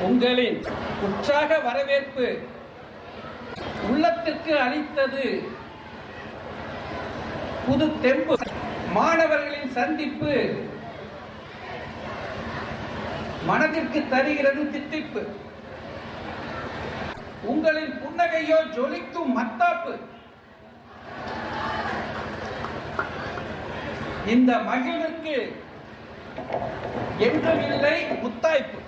உங்களின் உற்சாக வரவேற்பு உள்ளத்திற்கு அளித்தது புது தெம்பு. மாணவர்களின் சந்திப்பு மனதிற்கு தருகிறது தித்திப்பு. உங்களின் புன்னகையோ ஜொலிக்கும் மத்தாப்பு. இந்த மகிழ்வுக்கு என்றும் இல்லை முத்தாய்ப்பு.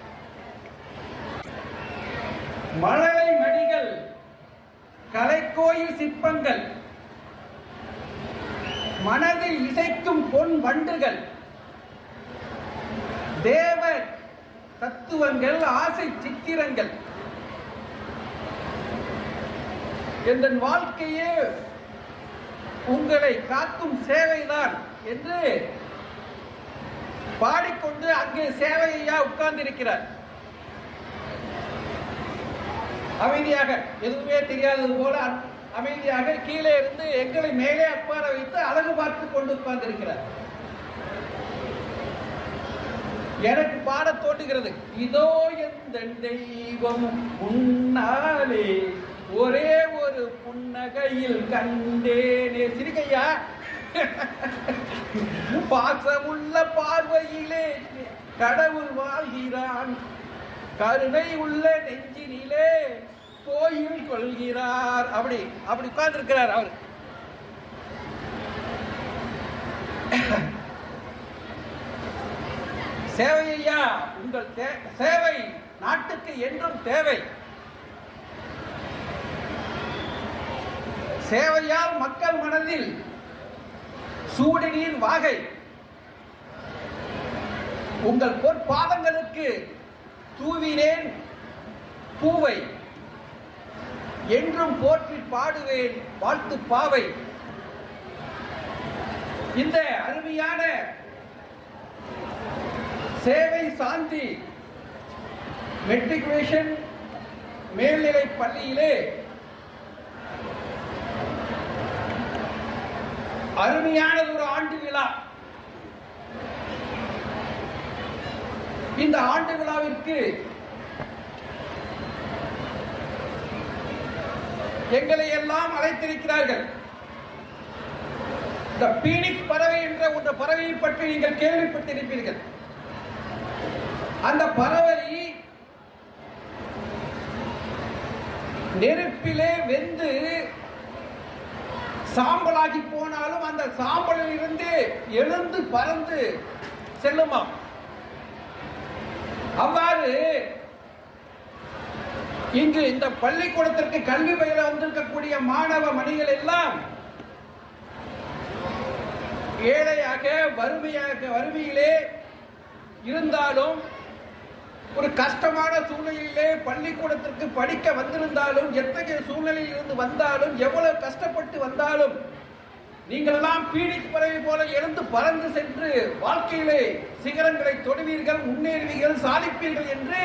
மழலை மணிகள், கலைக்கோயில் சிற்பங்கள், மனதில் இசைக்கும் பொன் வண்டுகள், தேவ தத்துவங்கள், ஆசை சித்திரங்கள். என்ற வாழ்க்கையே உங்களை காக்கும் சேவைதான் என்று பாடிக்கொண்டு அங்கே சேவையா உட்கார்ந்திருக்கிறார். அமைதியாக, எதுவுமே தெரியாதது போல அமைதியாக கீழே இருந்து எங்களை மேலே அப்பார வைத்து அழகு பார்த்து கொண்டு உட்கார்ந்திருக்கிறார். எனக்கு பாட தோன்றுகிறது. இதோ எந்த தெய்வம் முன்னாலே ஒரே ஒரு புன்னகையில் கண்டேனே. சிரிக்கையா, பாசமுள்ள பார்வையிலே கடவுள் வாழ்கிறான், கருணை உள்ள நெஞ்சினிலே கோயில் கொள்கிறார். அப்படி உட்கார்ந்து இருக்கிறார் அவர். சேவையா, உங்கள் சேவை நாட்டுக்கு என்றும் தேவை. சேவையால் மக்கள் மனதில் சூடினின் வாகை. உங்கள் பொற்பாதங்களுக்கு தூவினேன் பூவை, என்றும் போற்றி பாடுவேன் வாழ்த்து பாவை. இந்த அருமையான சேவை சாந்தி மெட்ரிகுலேஷன் மேல்நிலை பள்ளியிலே அருமையானது ஒரு ஆண்டு விழா. இந்த ஆண்டு விழாவிற்கு எங்களை எல்லாம் அழைத்திருக்கிறார்கள். இந்த பீனிக்ஸ் பறவை என்ற ஒரு பறவையை பற்றி நீங்கள் கேள்விப்பட்டிருப்பீர்கள். அந்த பறவை நெருப்பிலே வெந்து சாம்பலாகி போனாலும் அந்த சாம்பலில் இருந்து எழுந்து பறந்து செல்லுமாம். அவ்வாறு இங்கு இந்த பள்ளிக்கூடத்திற்கு கல்வி பயில வந்திருக்கக்கூடிய மாணவ மணிகள் எல்லாம் ஏழையாக வறுமையிலே இருந்தாலும், ஒரு கஷ்டமான சூழ்நிலையிலே பள்ளிக்கூடத்திற்கு படிக்க வந்திருந்தாலும், எத்தகைய சூழ்நிலையில் இருந்து வந்தாலும், எவ்வளவு கஷ்டப்பட்டு வந்தாலும், நீங்கள் எல்லாம் பீனிக்ஸ் பறவை போல எழுந்து பறந்து சென்று வாழ்க்கையிலே சிகரங்களை தொடுவீர்கள், முன்னேறுவீர்கள், சாதிப்பீர்கள் என்று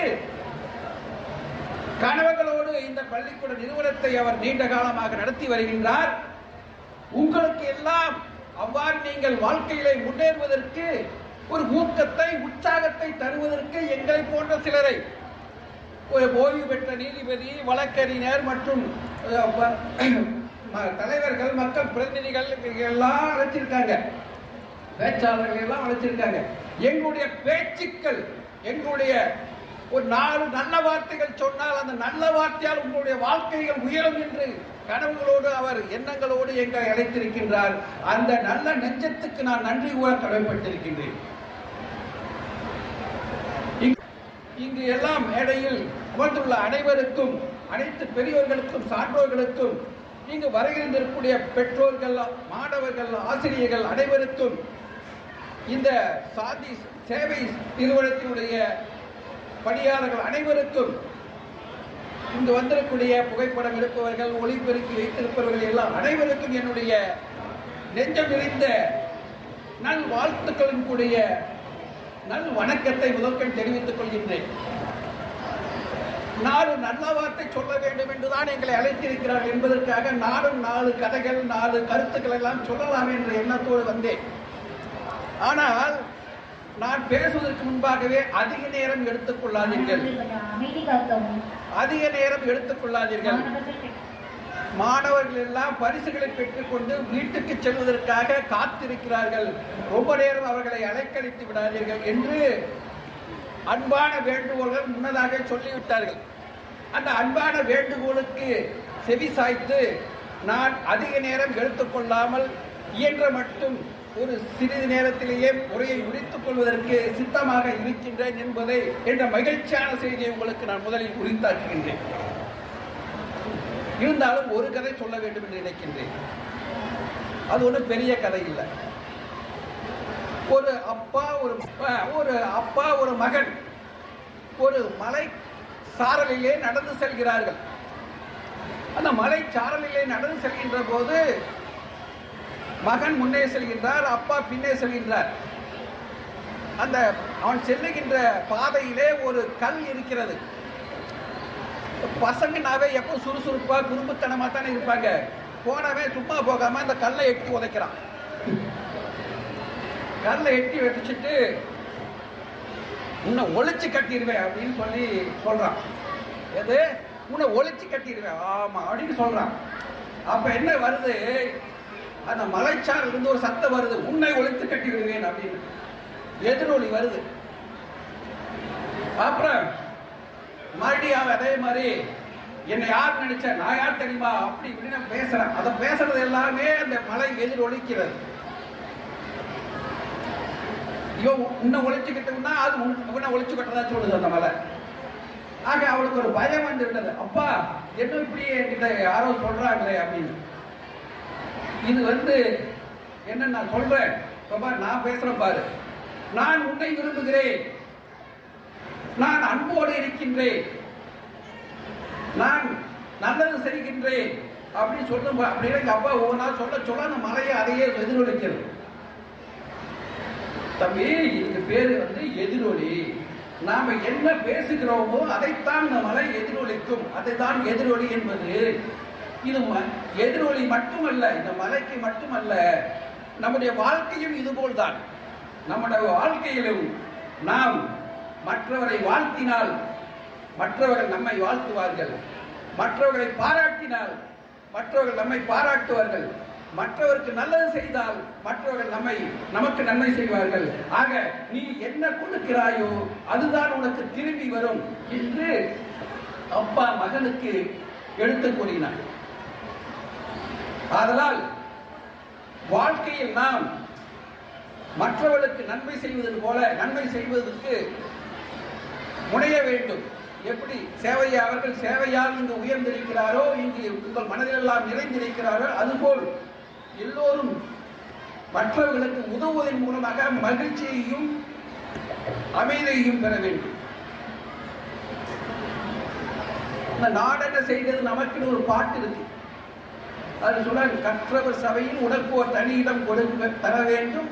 கனவுகளோடு இந்த பள்ளிக்கூட நிறுவனத்தை அவர் நீண்ட காலமாக நடத்தி வருகின்றார். உங்களுக்கு எல்லாம் அவ்வாறு நீங்கள் வாழ்க்கையிலே முன்னேறுவதற்கு ஒரு ஊக்கத்தை, உற்சாகத்தை தருவதற்கு எங்களை போன்ற சிலரை, ஒரு ஓய்வு பெற்ற நீதிபதி, வழக்கறிஞர் மற்றும் தலைவர்கள், மக்கள் பிரதிநிதிகள் எல்லாம் அழைச்சிருக்காங்க, பேச்சாளர்கள் எல்லாம் அழைச்சிருக்காங்க. எங்களுடைய பேச்சுக்கள், எங்களுடைய ஒரு 4 நல்ல வார்த்தைகள் சொன்னால் அந்த நல்ல வார்த்தையால் உங்களுடைய வாழ்க்கைகள் உயரும் என்று கனவுகளோடு அவர் எண்ணங்களோடு எங்களை அழைத்திருக்கின்றார். அந்த நல்ல நெஞ்சத்துக்கு நான் நன்றி கூற கடமைப்பட்டிருக்கின்றேன். இங்கு எல்லாம் மேடையில் அமர்ந்துள்ள அனைவருக்கும், அனைத்து பெரியோர்களுக்கும், சான்றோர்களுக்கும், இங்கு வருகின்றக்கூடிய பெற்றோர்கள், மாணவர்கள், ஆசிரியர்கள் அனைவருக்கும், இந்த சாந்தி சேவை நிறுவனத்தினுடைய பணியாளர்கள் அனைவருக்கும், இங்கு வந்திருக்கூடிய புகைப்படம் எடுப்பவர்கள், ஒளிபெருக்கி வைத்திருப்பவர்கள் எல்லாம் அனைவருக்கும் என்னுடைய நெஞ்சம் நிறைந்த நல் வாழ்த்துக்களின் கூடிய நல் வணக்கத்தை முதற்கண் தெரிவித்துக் கொள்கின்றேன். 4 நல்ல வார்த்தை சொல்ல வேண்டும் என்றுதான் எங்களை அழைத்திருக்கிறார்கள் என்பதற்காக நானும் 4 கதைகள், 4 கருத்துக்கள் எல்லாம் சொல்லலாம் என்ற எண்ணத்தோடு வந்தேன். ஆனால் நான் பேசுவதற்கு முன்பாகவே அதிக நேரம் எடுத்துக்கொள்ளாதீர்கள். அதிக நேரம் எடுத்துக்கொள்ளாதீர்கள். மாணவர்கள் எல்லாம் பரிசுகளை பெற்றுக்கொண்டு வீட்டுக்கு செல்வதற்காக காத்திருக்கிறார்கள். ரொம்ப நேரம் அவர்களை அலைக்கழித்து விடாதீர்கள் என்று அன்பான வேண்டுகோள்கள் முன்னதாக சொல்லிவிட்டார்கள். அந்த அன்பான வேண்டுகோளுக்கு செவி சாய்த்து நான் அதிக நேரம் எடுத்துக்கொள்ளாமல் இயன்ற மட்டும் ஒரு சிறிது நேரத்திலேயே உரையை முடித்துக் கொள்வதற்கு சித்தமாக இருக்கின்றேன் என்பதை என்ற மகிழ்ச்சியான செய்தியை உங்களுக்கு நான் முதலில் உரித்தாக்குகின்றேன். இருந்தாலும் ஒரு கதை சொல்ல வேண்டும் என்று நினைக்கின்றேன். அது ஒன்றும் பெரிய கதை இல்லை. ஒரு அப்பா ஒரு மகன் ஒரு மலை சாரலிலே நடந்து செல்கிறார்கள். அந்த மலை சாரலிலே நடந்து செல்கின்ற போது மகன் முன்னே செல்கின்றார், அப்பா பின்னே செல்கின்றார். அந்த அவன் செல்லுகின்ற பாதையிலே ஒரு கல் இருக்கிறது. பசங்கனாவே எப்போ சுறுசுறுப்பா குறும்புத்தனமா தானே இருப்பாங்க. போனவே சும்மா போகாம அந்த கல்லை எட்டி உதைக்கிறான். கல்லை எட்டி வச்சுட்டு உன்னை ஒளிச்சு கட்டிடுவேன் அப்படின்னு சொல்றான். எது? உன்னை ஒளிச்சு கட்டிடுவேன். ஆமா அப்படின்னு சொல்றான். அப்ப என்ன வருது? அந்த மலைச்சார் இருந்து ஒரு சத்தம் வருது, உன்னை ஒளித்து கட்டி விடுவேன் அப்படின்னு எதிரொலி வருது. அப்புறம் மறுபடியும் அதே மாதிரி என்னை யார் நினைச்ச, நான் யார் தெரியுமா அப்படி இப்படின்னு பேசுறேன். அதை பேசுறது எல்லாமே அந்த மலை எதிரொலிக்கிறது. இவன் உன்னை ஒழிச்சுக்கிட்டோம்னா அது உன்னை ஒழிச்சு கட்டதா சொல்லுது அந்த மலை. ஆக அவளுக்கு ஒரு பயம் வந்து விட்டது. அப்பா என்ன இப்படி என்கிட்ட யாரோ சொல்றாங்களே அப்படின்னு. இது என்ன நான் சொல்றேன், நான் பேசுறேன் பாரு. நான் உன்னை விரும்புகிறேன், நான் அன்போடு இருக்கின்றேன், நான் நல்லது செய்கின்றேன் அப்படின்னு சொல்லும். அப்படின்னு எங்க அப்பா ஒவ்வொன்றா சொல்ல அந்த மலையை அதையே எதிரொலிக்கிறது. தம்பி இதுக்கு பேரு எதிரொலி. நாம என்ன பேசுகிறோமோ அதைத்தான் இந்த மலை எதிரொலிக்கும். அதைத்தான் எதிரொலி என்பது. இது எதிரொலி மட்டுமல்ல, இந்த மலைக்கு மட்டுமல்ல, நம்முடைய வாழ்க்கையும் இதுபோல்தான். நம்முடைய வாழ்க்கையிலும் நாம் மற்றவரை வாழ்த்தினால் மற்றவர்கள் நம்மை வாழ்த்துவார்கள், மற்றவர்களை பாராட்டினால் மற்றவர்கள் நம்மை பாராட்டுவார்கள், மற்றவருக்கு நல்லது செய்தால் மற்றவர்கள் நமக்கு நன்மை செய்வார்கள். ஆக நீ என்ன கொடுக்கிறாயோ அதுதான் உனக்கு திரும்பி வரும் என்று அப்பா மகனுக்கு எடுத்துக் கூறினார். ஆதலால் வாழ்க்கையில் நாம் மற்றவர்களுக்கு நன்மை செய்வது போல நன்மை செய்வதற்கு முனைய வேண்டும். எப்படி அவர்கள் சேவையால் இங்கு உயர்ந்திருக்கிறாரோ, இங்கு உங்கள் மனதிலெல்லாம் நிறைந்திருக்கிறாரோ, அதுபோல் எல்லோரும் மற்றவர்களுக்கு உதவுவதன் மூலமாக மகிழ்ச்சியையும் அமைதியையும் பெற வேண்டும். இந்த நாடென்ன செய்தது நமக்குன்னு ஒரு பாட்டு இருக்கு. அது சொல்ல, கற்றவர் சபையில் உனக்கு தனியிடம் கொடுக்க தர வேண்டும்,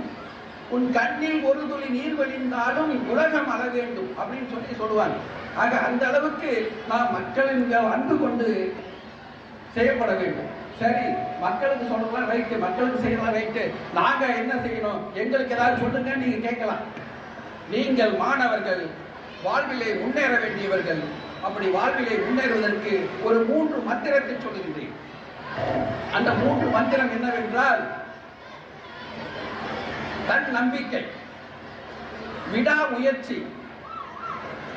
உன் கண்ணில் ஒரு துளி நீர் வழிந்தாலும் உலகம் அள வேண்டும் அப்படின்னு சொல்லுவாங்க. ஆக அந்த அளவுக்கு நாம் மக்களின் அன்பு கொண்டு செயல்பட வேண்டும். சரி, மக்களுக்கு சொல்லலாம் ரைட்டு, மக்களுக்கு செய்யலாம் ரைட்டு, நாங்க என்ன செய்யணும், எங்களுக்கு ஏதாவது சொல்லுங்க நீங்க கேட்கலாம். நீங்கள் மாணவர்கள், வாழ்விலே முன்னேற வேண்டியவர்கள். அப்படி வாழ்விலே முன்னேறுவதற்கு ஒரு 3 மந்திரத்தை சொல்லுகின்றேன். அந்த 3 மந்திரம் என்னவென்றால், தன் நம்பிக்கை, விடாமுயற்சி,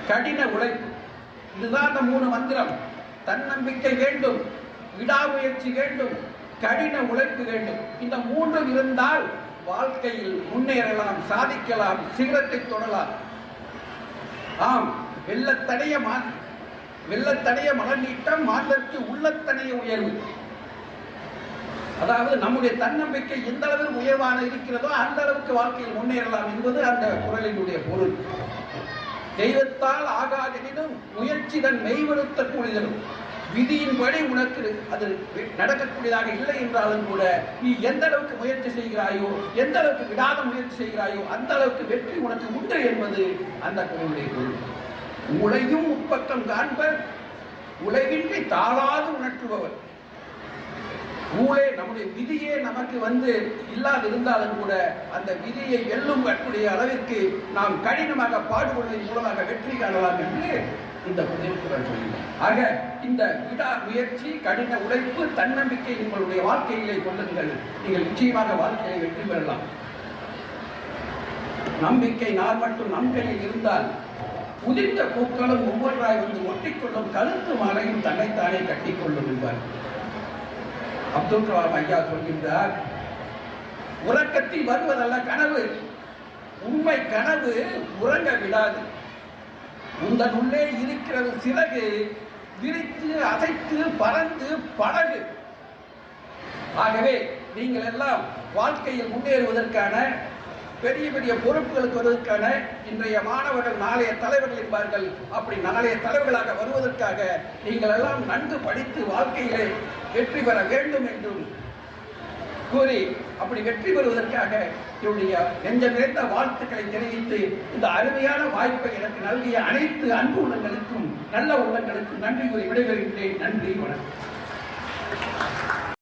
கடின உழைப்பு. இதுதான் அந்த 3 மந்திரம். தன்னம்பிக்கை வேண்டும், விடாமுயற்சி வேண்டும், கடின உழைப்பு வேண்டும். இந்த 3 இருந்தால் வாழ்க்கையில் முன்னேறலாம், சாதிக்கலாம், சிகரத்தை தொடலாம். ஆம், வெள்ளத்தடைய மலர் நீட்டம், மாந்தற்கு உள்ளத்தடைய உயர்வு. அதாவது நம்முடைய தன்னம்பிக்கை எந்த அளவில் உயர்வான இருக்கிறதோ அந்த அளவுக்கு வாழ்க்கையில் முன்னேறலாம் என்பது அந்த குறளினுடைய பொருள். தெய்வத்தால் ஆகாதெனினும் முயற்சிதன் மெய்வருத்த கூடிதலும். விதியின்படி உனக்கு அது நடக்கக்கூடியதாக இல்லை என்றாலும் கூட நீ எந்த அளவுக்கு முயற்சி செய்கிறாயோ, எந்த அளவுக்கு விடாத முயற்சி செய்கிறாயோ அந்த அளவுக்கு வெற்றி உனக்கு உண்டு என்பது அந்த குறளுடைய பொருள். உழையும் முப்பக்கம் காண்பர், உழைவின்றி தாளாது உணர்த்துபவர். ஊழே நம்முடைய விதியே நமக்கு வந்து இல்லாது இருந்தாலும் கூட அந்த விதியை வெல்லும் கட்டுடைய அளவிற்கு நாம் கடினமாக பாடுபடுவதன் மூலமாக வெற்றி காணலாம் என்று இந்த திருக்குறள் சொல்லுங்கள். ஆக இந்த விடா முயற்சி, கடின உழைப்பு, தன்னம்பிக்கை உங்களுடைய வாழ்க்கையிலே கொள்ளுங்கள். நீங்கள் நிச்சயமாக வாழ்க்கையை வெற்றி பெறலாம். நம்பிக்கை நான் மட்டும் நம் கையில் இருந்தால் உதிர்ந்த பூக்களும் ஒவ்வொன்றாய் வந்து ஒட்டிக்கொள்ளும், கருத்து மாலையும் தன்னைத்தானே கட்டிக்கொள்ளும் என்பார் அப்துல் கலாம் ஐயா சொல்கின்றார். உறக்கத்தில் வருவதல்ல கனவு, உண்மை கனவு உறங்க விடாது. உந்தன் உள்ளே இருக்கிறது சிறகு, விரித்து அசைத்து பறந்து படகு. ஆகவே நீங்கள் எல்லாம் வாழ்க்கையில் முன்னேறுவதற்கான, பெரிய பெரிய பொறுப்புகளுக்கு வருவதற்கான, இன்றைய மாணவர்கள் நாளைய தலைவர்கள் என்பார்கள், அப்படி நாளைய தலைவர்களாக வருவதற்காக நீங்கள் எல்லாம் நன்கு படித்து வாழ்க்கையிலே வெற்றி பெற வேண்டும் என்றும் கூறி, அப்படி வெற்றி பெறுவதற்காக என்னுடைய நெஞ்ச நிறைந்த வாழ்த்துக்களை தெரிவித்து இந்த அருமையான வாய்ப்பை எனக்கு நல்கிய அனைத்து அன்பு உள்ளங்களுக்கும் நல்ல உள்ளங்களுக்கும் நன்றி கூறி விடைபெறுகின்றேன். நன்றி, வணக்கம்.